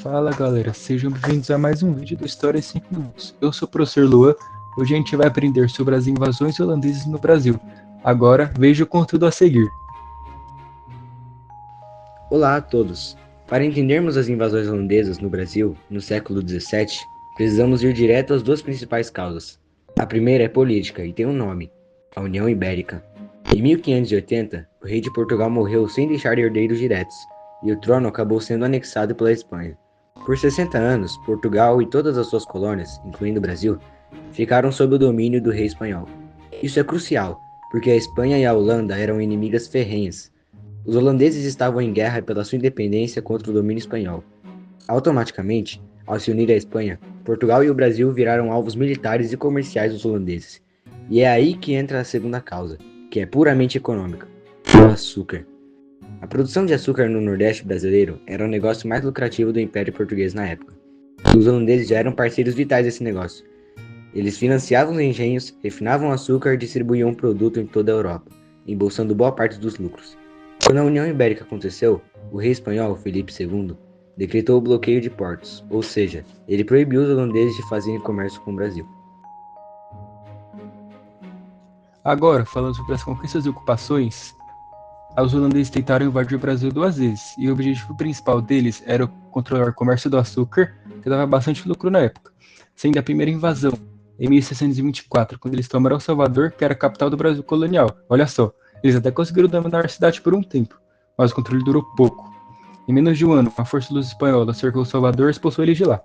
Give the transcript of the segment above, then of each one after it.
Fala galera, sejam bem-vindos a mais um vídeo do História em 5 Minutos. Eu sou o professor Luan. Hoje a gente vai aprender sobre as invasões holandesas no Brasil. Agora, veja o conteúdo a seguir. Olá a todos! Para entendermos as invasões holandesas no Brasil no século XVII, precisamos ir direto às duas principais causas. A primeira é política e tem um nome: a União Ibérica. Em 1580, o rei de Portugal morreu sem deixar herdeiros diretos, e o trono acabou sendo anexado pela Espanha. Por 60 anos, Portugal e todas as suas colônias, incluindo o Brasil, ficaram sob o domínio do rei espanhol. Isso é crucial, porque a Espanha e a Holanda eram inimigas ferrenhas. Os holandeses estavam em guerra pela sua independência contra o domínio espanhol. Automaticamente, ao se unir à Espanha, Portugal e o Brasil viraram alvos militares e comerciais dos holandeses. E é aí que entra a segunda causa, que é puramente econômica: o açúcar. A produção de açúcar no Nordeste brasileiro era o negócio mais lucrativo do Império Português na época. Os holandeses já eram parceiros vitais desse negócio. Eles financiavam os engenhos, refinavam o açúcar e distribuíam o produto em toda a Europa, embolsando boa parte dos lucros. Quando a União Ibérica aconteceu, o rei espanhol, Felipe II, decretou o bloqueio de portos, ou seja, ele proibiu os holandeses de fazerem comércio com o Brasil. Agora, falando sobre as conquistas e ocupações, os holandeses tentaram invadir o Brasil 2 vezes, e o objetivo principal deles era controlar o comércio do açúcar, que dava bastante lucro na época, sendo a primeira invasão em 1624, quando eles tomaram Salvador, que era a capital do Brasil colonial. Olha só, eles até conseguiram dominar a cidade por um tempo, mas o controle durou pouco. Em menos de um ano, a força dos espanhóis cercou Salvador e expulsou eles de lá.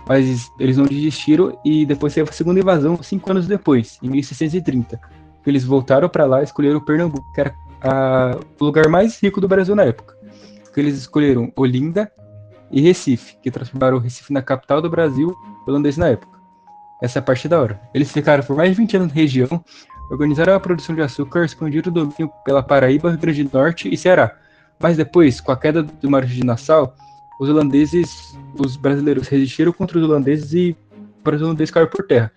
Mas eles não desistiram e depois teve a segunda invasão 5 anos depois, em 1630. Eles voltaram para lá e escolheram Pernambuco, que era o lugar mais rico do Brasil na época. Eles escolheram Olinda e Recife, que transformaram o Recife na capital do Brasil holandês na época. Essa é a parte da hora. Eles ficaram por mais de 20 anos na região, organizaram a produção de açúcar, expandiram o domínio pela Paraíba, Rio Grande do Norte e Ceará. Mas depois, com a queda do Marquês de Nassau, os brasileiros resistiram contra os holandeses e os holandeses caíram por terra.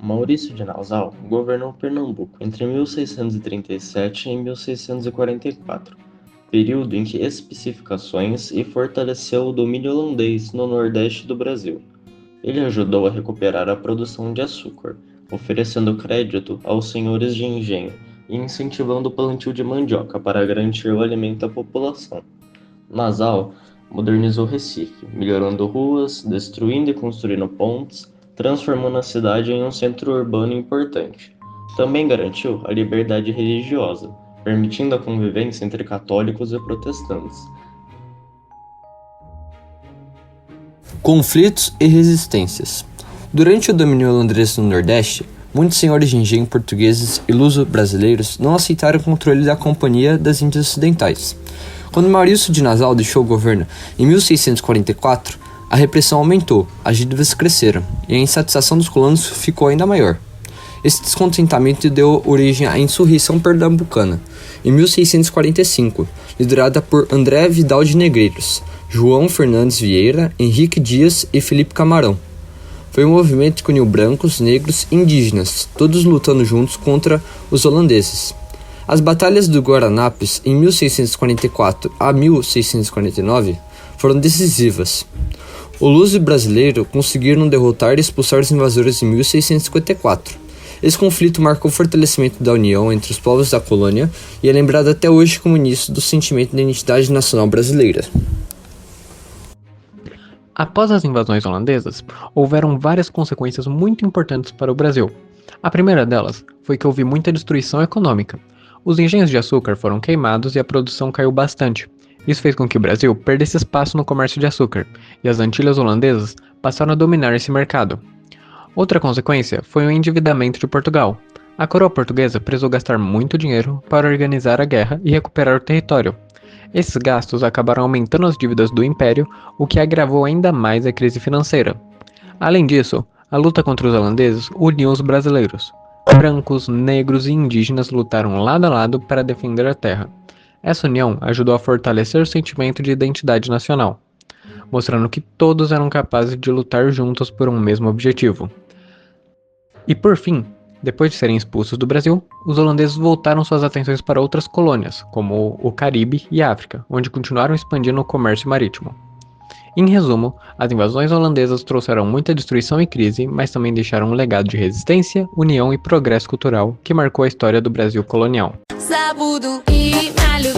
Maurício de Nassau governou Pernambuco entre 1637 e 1644, período em que especificações e fortaleceu o domínio holandês no nordeste do Brasil. Ele ajudou a recuperar a produção de açúcar, oferecendo crédito aos senhores de engenho e incentivando o plantio de mandioca para garantir o alimento à população. Nassau modernizou Recife, melhorando ruas, destruindo e construindo pontes, transformando a cidade em um centro urbano importante. Também garantiu a liberdade religiosa, permitindo a convivência entre católicos e protestantes. Conflitos e resistências. Durante o domínio holandês no Nordeste, muitos senhores de engenho portugueses e luso-brasileiros não aceitaram o controle da Companhia das Índias Ocidentais. Quando Maurício de Nassau deixou o governo em 1644, a repressão aumentou, as dívidas cresceram e a insatisfação dos colonos ficou ainda maior. Esse descontentamento deu origem à insurreição pernambucana, em 1645, liderada por André Vidal de Negreiros, João Fernandes Vieira, Henrique Dias e Felipe Camarão. Foi um movimento que uniu brancos, negros e indígenas, todos lutando juntos contra os holandeses. As batalhas do Guaranápolis, em 1644 a 1649, foram decisivas. O luso brasileiro conseguiram derrotar e expulsar os invasores em 1654. Esse conflito marcou o fortalecimento da união entre os povos da colônia e é lembrado até hoje como início do sentimento de identidade nacional brasileira. Após as invasões holandesas, houveram várias consequências muito importantes para o Brasil. A primeira delas foi que houve muita destruição econômica. Os engenhos de açúcar foram queimados e a produção caiu bastante. Isso fez com que o Brasil perdesse espaço no comércio de açúcar, e as Antilhas holandesas passaram a dominar esse mercado. Outra consequência foi o endividamento de Portugal. A coroa portuguesa precisou gastar muito dinheiro para organizar a guerra e recuperar o território. Esses gastos acabaram aumentando as dívidas do Império, o que agravou ainda mais a crise financeira. Além disso, a luta contra os holandeses uniu os brasileiros. Brancos, negros e indígenas lutaram lado a lado para defender a terra. Essa união ajudou a fortalecer o sentimento de identidade nacional, mostrando que todos eram capazes de lutar juntos por um mesmo objetivo. E por fim, Depois de serem expulsos do Brasil, os holandeses voltaram suas atenções para outras colônias, como o Caribe e África, onde continuaram expandindo o comércio marítimo. Em resumo, as invasões holandesas trouxeram muita destruição e crise, mas também deixaram um legado de resistência, união e progresso cultural que marcou a história do Brasil colonial. Sabudo e malho